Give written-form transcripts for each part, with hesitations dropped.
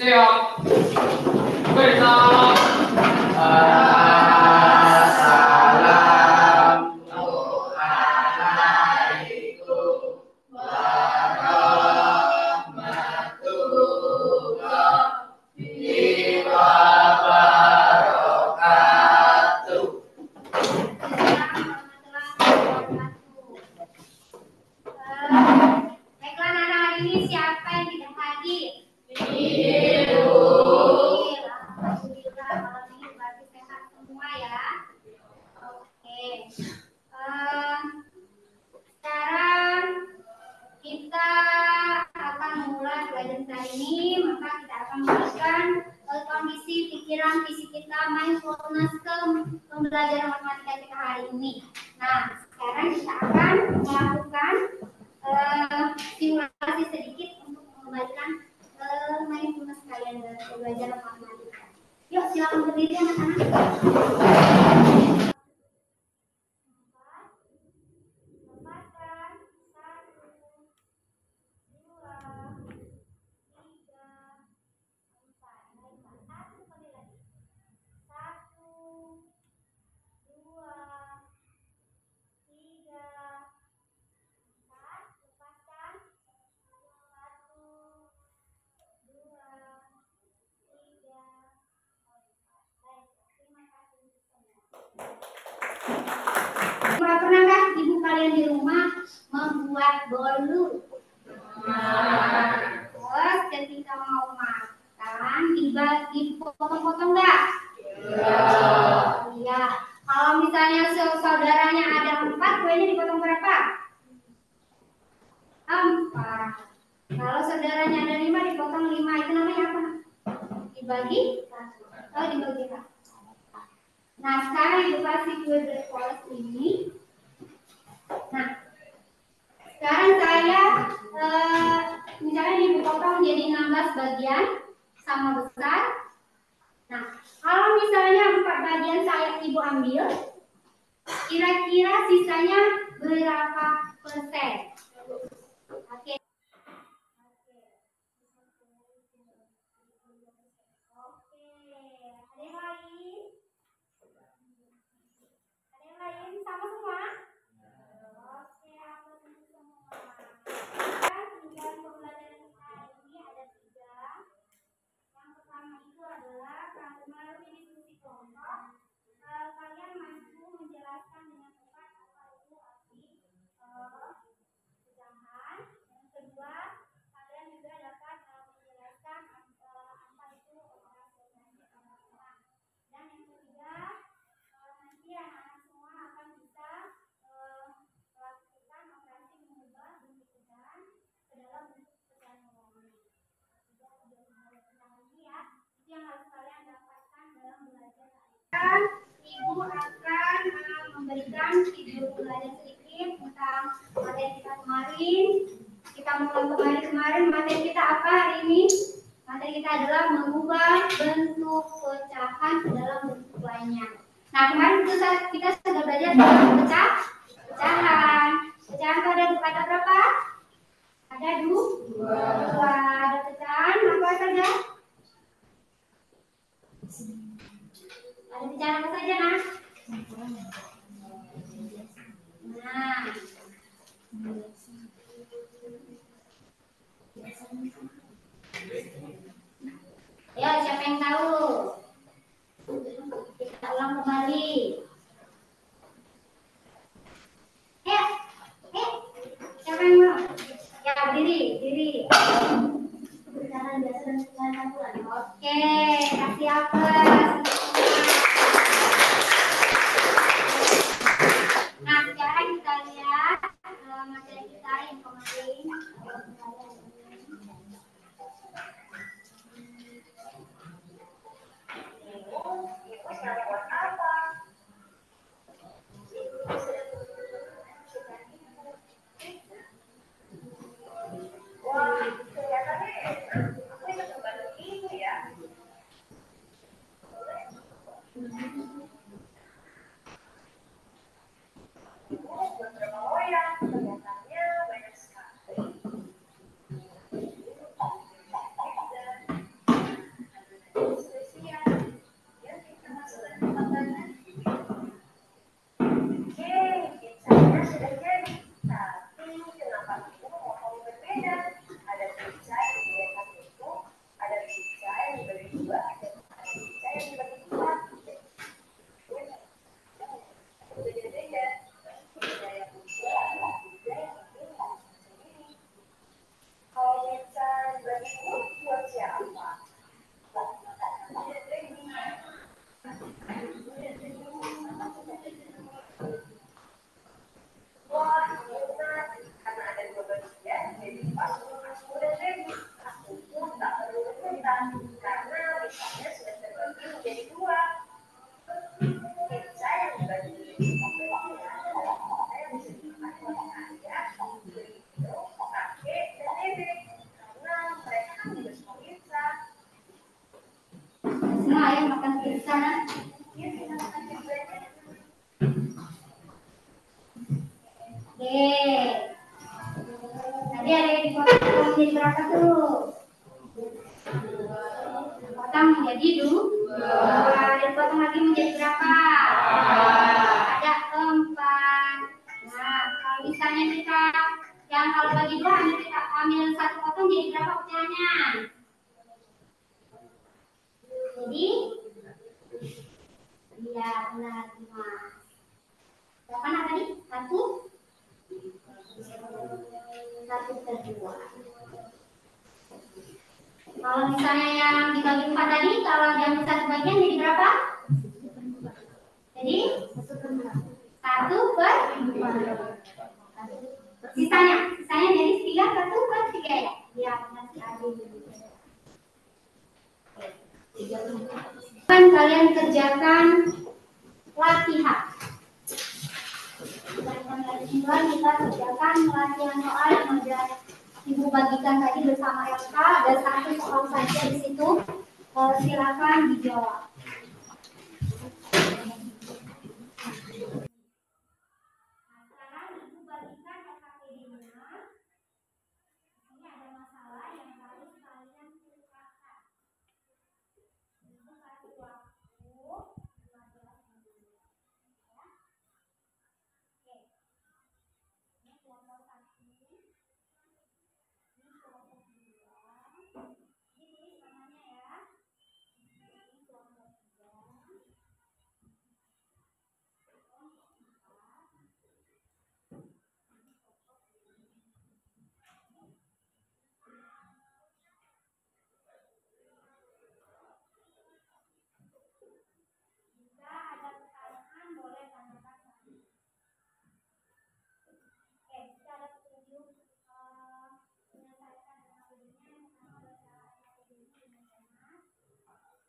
Siap. Berita. Baiklah, Nana, hari ini siapa yang tidak hadir? Alhamdulillah, malam ini berarti sehat semua ya. Oke. Sekarang kita akan mulai pelajaran hari ini, maka kita akan memberikan kondisi pikiran fisik kita, mindfulness ke pembelajaran matematika kita hari ini. Nah, sekarang kita akan melakukan simulasi sedikit untuk mengembalikan mindfulness kalian dalam pembelajaran matematika. Yuk, silakan berdiri anak-anak. Pernahkah ibu kalian di rumah membuat bolu? Terus ketika mau makan, dipotong-potong nggak? Iya. Kalau misalnya saudaranya ada 4, kuenya dipotong berapa? 4. Kalau saudaranya ada 5, dipotong 5. Itu namanya apa? Dibagi? Oh, dibagi. Nah, sekarang ibu kasih kue berpoles ini. Nah, sekarang saya misalnya dipotong jadi 16 bagian sama besar. Nah, kalau misalnya 4 bagian saya ibu ambil, kira-kira sisanya berapa persen? Oke. Ada yang lain? Ada yang lain? Sama semua? Oke, aku tunggu semua. Tujuan pembelajaran kita ini ada 3. Yang pertama itu adalah melalui diskusi kelompok, kalian mampu menjelaskan dengan tepat apa itu arti pecahan. Yang kedua, kalian juga dapat menjelaskan apa itu operasi sama. Dan yang ketiga, nanti anak-anak semua akan bisa melakukan operasi mengubah bentuk pecahan ke dalam bentuk pecahan normal. Itu yang harus kalian dapatkan dalam belajar hari ini. Ibu akan memberikan video pelajaran sedikit tentang materi kita kemarin. Kita mulai kemarin materi kita apa hari ini? Materi kita adalah mengubah bentuk pecahan ke dalam bentuk lainnya. Nah, kemarin kita sudah belajar tentang pecahan. Pecahan itu ada berapa? Ada 2. Ada pecahan apa saja? Ada pecahan apa saja, Nah? Ya, siapa yang tahu? Kita ulang kembali. Siapa yang mau? Ya, berdiri. Pecahan biasa dan pecahan campuran. Oke, kasih aplaus. Nah, sekarang kita lihat materi kita yang kemarin. Tadi ada yang dipotong menjadi berapa tuh? Potong menjadi dua. Dipotong lagi menjadi berapa? Ada 4. Nah, kalau misalnya kita yang kalau bagi 2 kita ambil 1 potong jadi berapa ukirannya? Jadi iya benar 5. Berapa nak tadi? 1 per 2. Kalau misalnya yang dibagi 4 tadi, kalau diambil 1 bagian jadi berapa? Jadi 1 per 4. Sisanya jadi 3 1 per 3 ya? Iya, nanti ada. Kalian kerjakan latihan. Kita kerjakan latihan soal yang sudah Ibu bagikan tadi bersama Elsa. Ada 1 soal saja di situ. Silakan dijawab. Nah, sekarang Ibu bagikan LKPD-nya. Ini ada masalah yang harus kalian selesaikan. Ibu kasih waktu 15 menit. Ya. Oke. Ini kelompok 1. Ini kelompok 2. Ini tulis namanya ya. Ini kelompok 3. Jika ada pertanyaan boleh tanyakan. Oke, jika ada petunjuk menyelesaikan LKPD-nya yang pertama baca LKPD-nya dengan benar,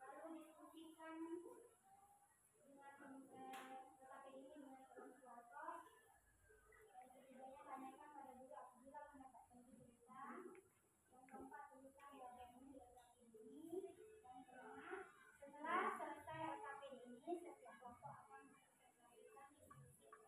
lalu diskusikan dengan LKPD-nya dengan kelompok. Dan ketiganya tanyakan pada guru apabila mendapatkan kesulitan. Yang keempat tuliskan diagram di LKPD ini. Yang kelima, setelah selesai LKPD ini setiap kelompok akan melakukan diskusi.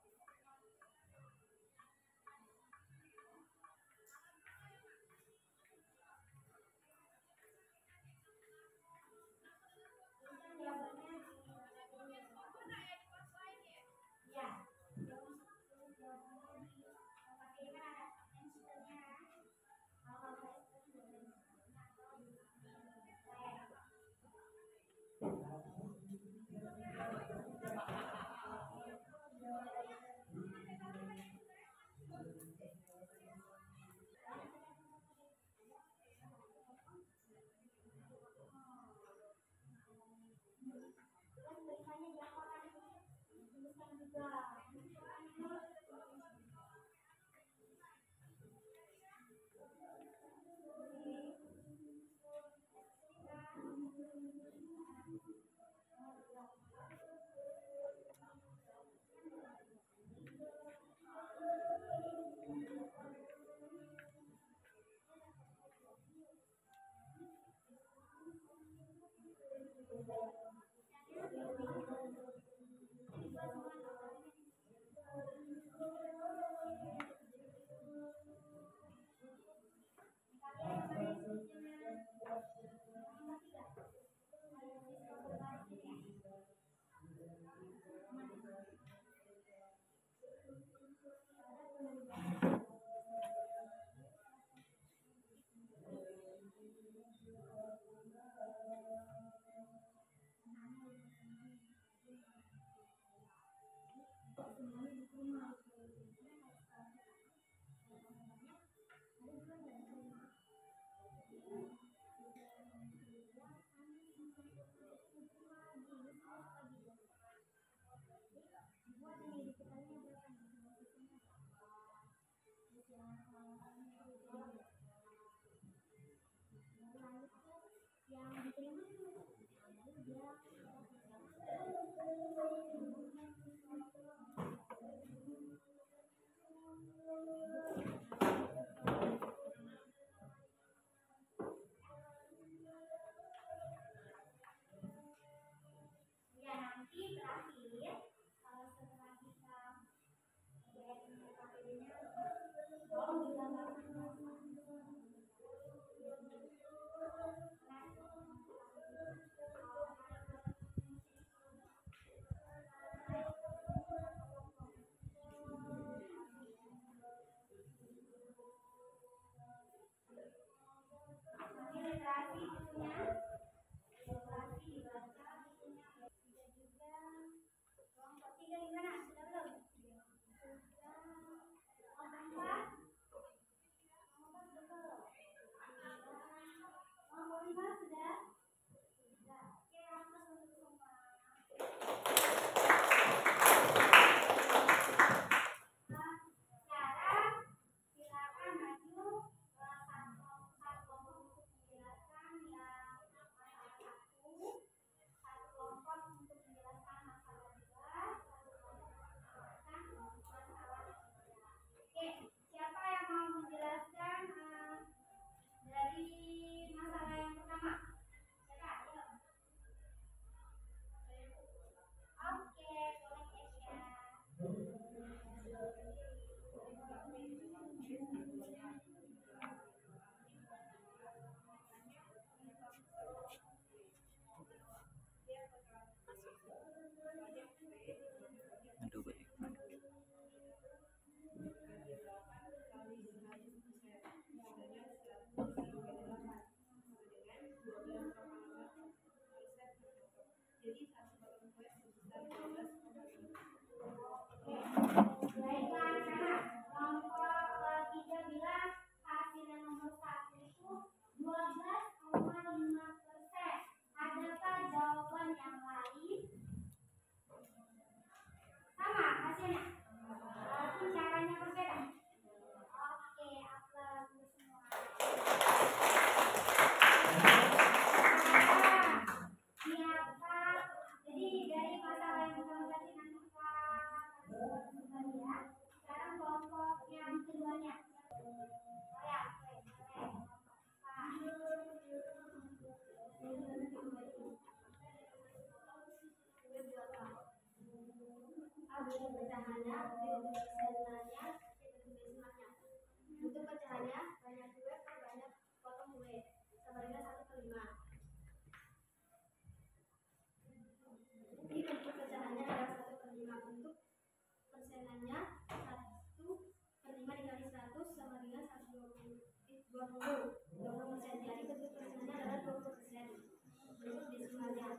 20%. Jadi bentuk persennya adalah 20%. Bentuk desimalnya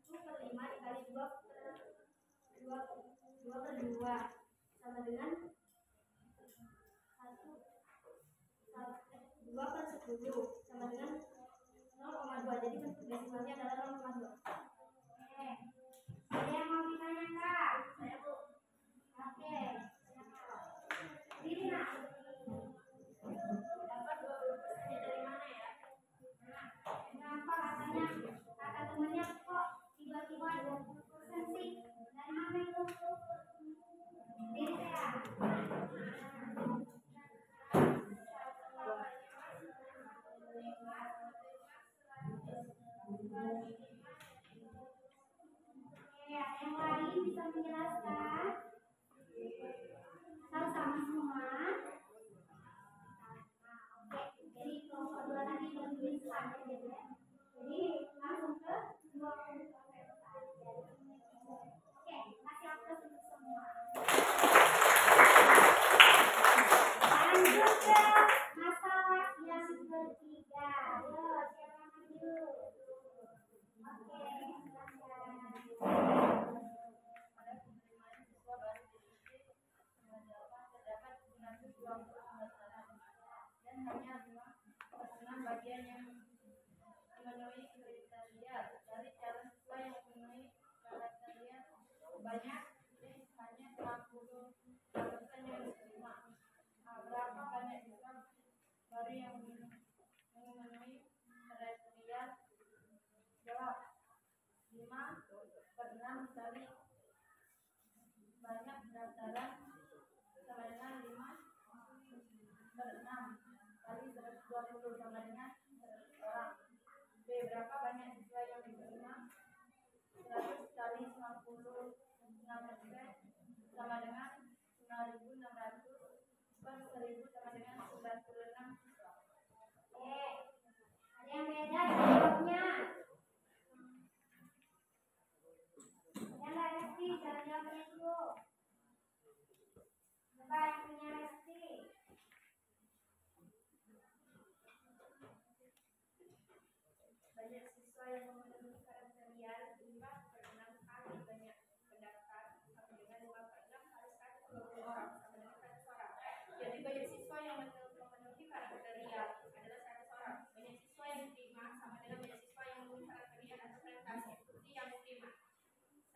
1/5 dikali 2/2 sama dengan 2/10 sama dengan 0,2. Jadi bentuk desimalnya adalah 0,2. Oke. Ada yang mau ditanyakan? Saya, Bu. Oke. Ini nak. Dapat 20% dari mana ya? Nah, kenapa katanya kata temannya kok tiba-tiba 20% sih? Dari mana itu? Diri saya. Oke, ada yang lain bisa menjelaskan? Atau sama semua? Jadi kelompok 2 tadi lebih besar ya. Jadi langsung ke 20%. Oke, kasih aplaus untuk semua. Lanjut ke masalah yang ketiga. Ayo, siapa maju? Oke, silakan. Pada penerimaan siswa baru dididik terdapat 920 pembelajaran dan hanya 5 bagian yang memenuhi kriteria. Dari calon siswa yang memenuhi kriteria banyak, hanya 60% yang diterima. Berapa banyak siswa baru yang memenuhi kriteria? Jawab. 5/6 kali banyak pendaftaran sama dengan 5/6 kali 120 sama dengan 100 orang. B. Berapa banyak siswa yang diterima? 100 kali 96% sama dengan 9.600 per 1.000 sama dengan 96 siswa. Oke, ada yang beda jawabnya? Yang nggak resti, jangan jawabnya dulu. Coba yang punya resti. Banyak siswa yang memenuhi kriteria 5/6 kali banyak pendaftar sama dengan 5/6 kali 120 orang sama dengan 100 orang. Jadi banyak siswa yang memenuhi kriteria adalah 100 orang. Banyak siswa yang diterima sama dengan banyak siswa yang memenuhi kriteria atau presentasi bukti yang diterima.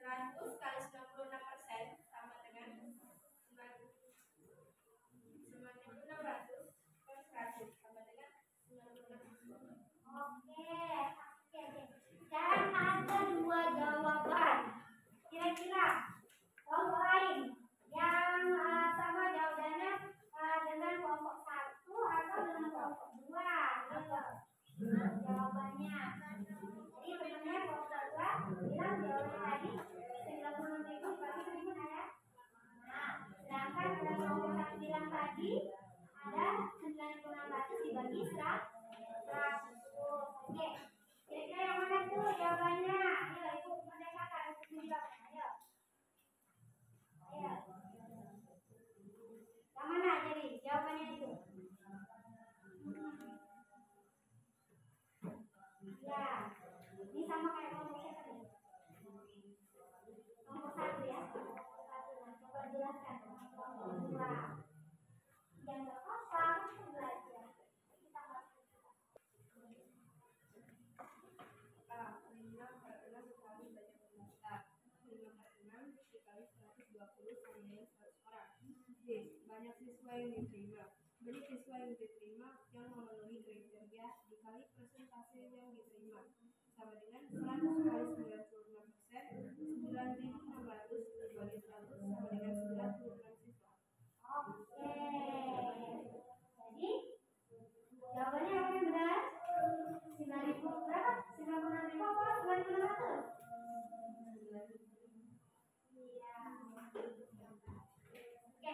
100 kali 96% sama dengan 9.600 per 100 sama dengan 96. Oke. Dan ada 2 jawaban. Kira-kira kelompok lain yang sama jawabannya dengan kelompok 1 atau dengan kelompok 2? Jawabannya. Jadi sebenarnya kelompok 2 bilang jawabannya tadi 96.000 dibagi 1.000 ya. Nah, sedangkan pada kelompok 1 bilang tadi ada 9.600 dibagi 100. Oke. Kira-kira yang mana tuh jawabannya? Ayo, Ibu Merdeka harus menjawab. Ayo. Ayo. Yang mana jadi jawabannya itu? Ya. Ini sama kayak kelompok siapa nih? Kelompok 1 ya. Kelompok 1. Nah, coba jelaskan kelompok 2. Yang enggak apa-apa, kita belajar. Kita harus 5/6 kali banyak pendaftar. 5/6 dikali 120 sama dengan 100 orang. B. Banyak siswa yang diterima. Banyak siswa yang diterima yang memenuhi kriteria dikali persentase yang diterima sama dengan 100 kali 96%. 9.600 dibagi 100 sama dengan 96 siswa. Oke. Jadi jawabannya apa yang benar? 9.000 berapa? 96.000 apa? 9.600? Iya. Oke.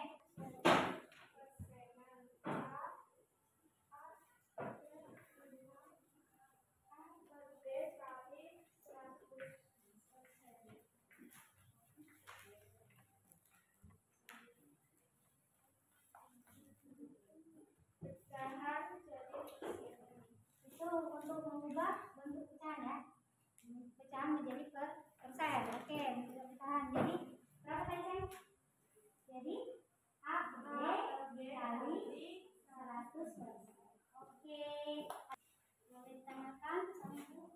mengubah bentuk pecahan ya. Pecahan menjadi persen. Oke, bentuk pecahan. Jadi berapa tadi? Jadi AB kali 100%. Oke. Boleh ditanyakan sama Bu?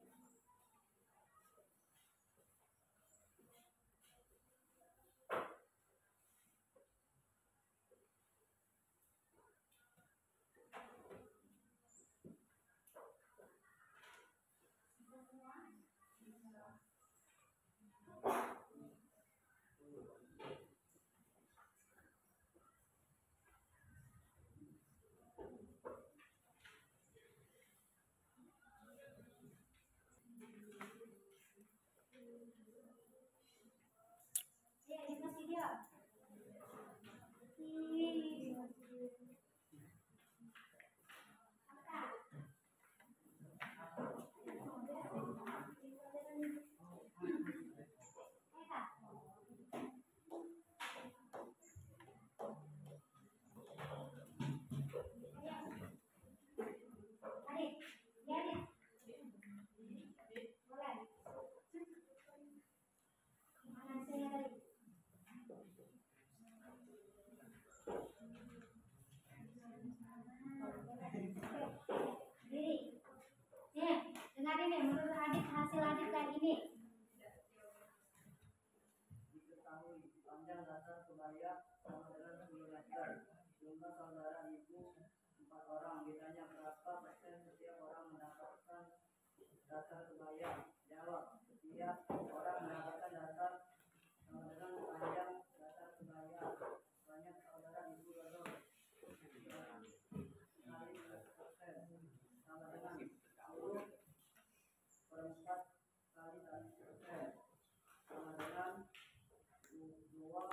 Ya, dikasih dia. Adik, ya nih. Boleh. Mana saya tadi? Diri. Nih, dengarin nih, menurut adik hasil adik kayak gini. Diketahui panjang dasar kebaya sama dengan 10 meter. Jumlah saudara ibu 4 orang. Ditanya berapa persen setiap orang mendapatkan dasar kebaya. Jawab, setiap orang mendapatkan dasar sama dengan panjang dasar kebaya. Banyak saudara ibu jawab kali 100% sama dengan 10/4 kali 100% sama dengan 2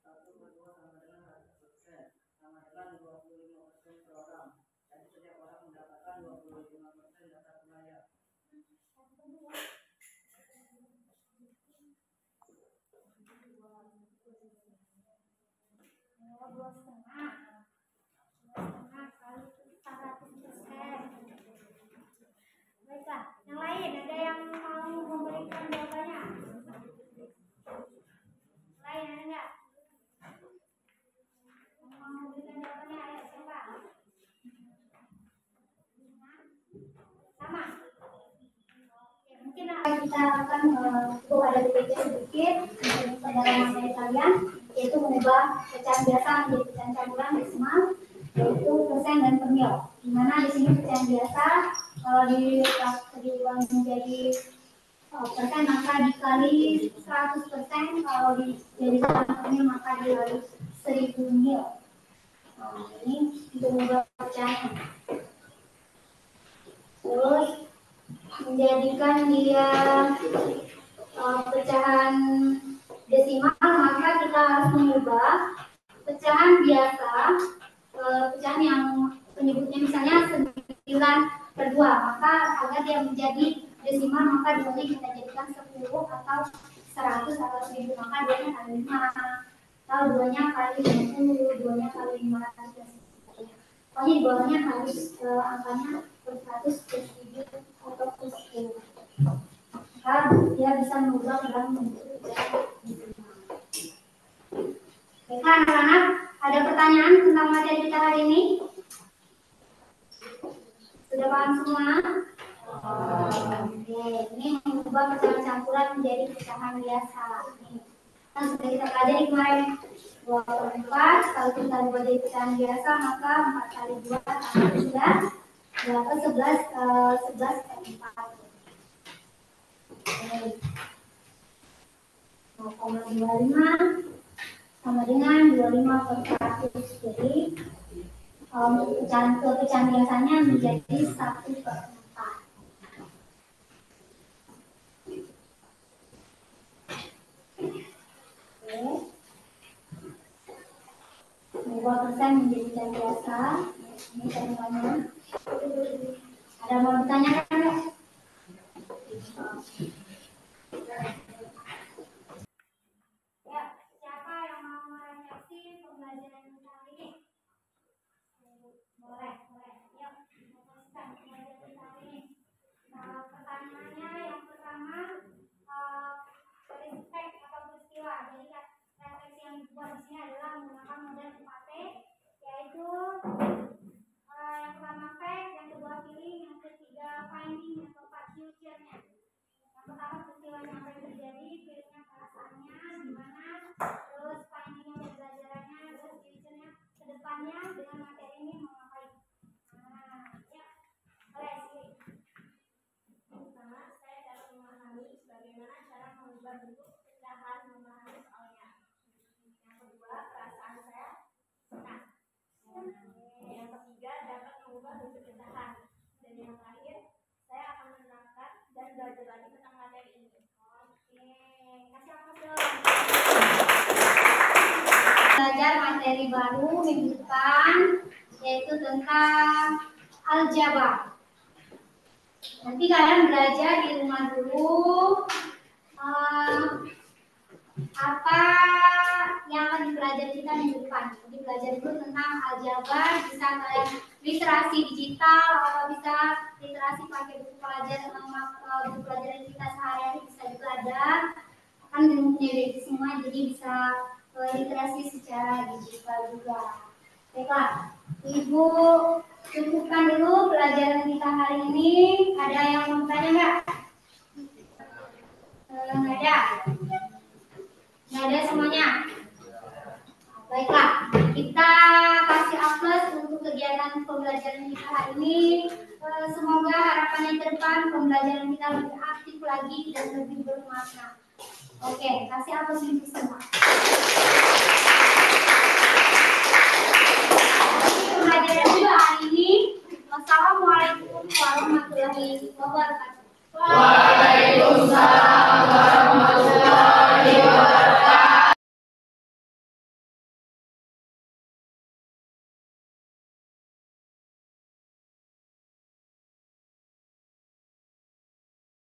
1 per 2 sama dengan 100% sama dengan 25% per orang. Jadi setiap orang mendapatkan 25% dasar kebaya. Oh, 2,5. 2,5 kali 100%. Baiklah, yang lain ada yang mau memberikan jawabannya? Lain ada nggak? Yang mau memberikan jawabannya, ayo siapa? Sama. Oke, mungkin kita akan ada PPT sedikit pada materi kalian, yaitu mengubah pecahan biasa menjadi pecahan campuran desimal, yaitu persen dan per mil. Di mana di sini pecahan biasa diulang menjadi persen maka dikali 100%, kalau dijadikan per mil maka dikali 1000 mil. Ini untuk mengubah pecahan. Terus menjadikan dia pecahan desimal, maka kita harus mengubah pecahan biasa, pecahan yang penyebutnya misalnya 9/2, maka agar dia menjadi desimal maka duanya kita jadikan 10 atau 100 atau 1000, maka duanya kali 5 atau duanya kali 50, duanya kali 500 dan sebagainya. Pokoknya di bawahnya harus angkanya per 100, per 1000 atau per 10. Maka dia bisa mengubah ke dalam bentuk desimal. Baiklah anak-anak, ada pertanyaan tentang materi kita hari ini? Sudah paham semua? Oke, ini mengubah pecahan campuran menjadi pecahan biasa. Nah, sudah kita pelajari kemarin 2/4, kalau kita buat jadi pecahan biasa maka 4 kali 2 sama sudah berapa? 11/4. 0,25 sama dengan 25/100. Jadi pecahan biasanya menjadi 1/4. Mengubah persen menjadi pecahan biasa. Ini contohnya. Ada mau ditanyakan ya? Ya, siapa yang mau merefleksi pembelajaran kita hari ini? Boleh. Yuk, fokuskan pembelajaran kita hari ini. Yang pertama fact, yang kedua feeling, yang ketiga finding, yang keempat future-nya. Yang pertama peristiwanya apa yang terjadi, feelingnya perasaannya gimana, terus finding-nya pembelajarannya, terus future-nya kedepannya dengan materi ini mau ngapain. Ya, boleh sih. Pertama, saya dapat memahami bagaimana cara mengubah bentuk pecahan memahami soalnya. Yang kedua, perasaan saya senang. Yang ketiga, dapat mengubah bentuk pecahan. Dan yang terakhir, saya akan menerapkan dan belajar lagi tentang materi ini. Oke, kasih aplaus dong. Belajar materi baru minggu depan, yaitu tentang aljabar. Nanti kalian belajar di rumah dulu apa yang akan dipelajari kita minggu depan. Jadi belajar dulu tentang aljabar, bisa kalian literasi digital atau bisa literasi pakai buku pelajaran kita sehari-hari bisa juga ada. Kan punya semua, jadi bisa literasi secara digital juga. Baiklah, Ibu cukupkan dulu pelajaran kita hari ini. Ada yang mau tanya nggak? Nggak ada. Nggak ada semuanya. Baiklah, kita kasih aplaus untuk kegiatan pembelajaran kita hari ini. Semoga harapannya ke depan pembelajaran kita lebih aktif lagi dan lebih bermakna. Oke, kasih aplaus untuk semua. Pembelajaran juga hari ini. Wassalamualaikum warahmatullahi wabarakatuh. Waalaikumsalam.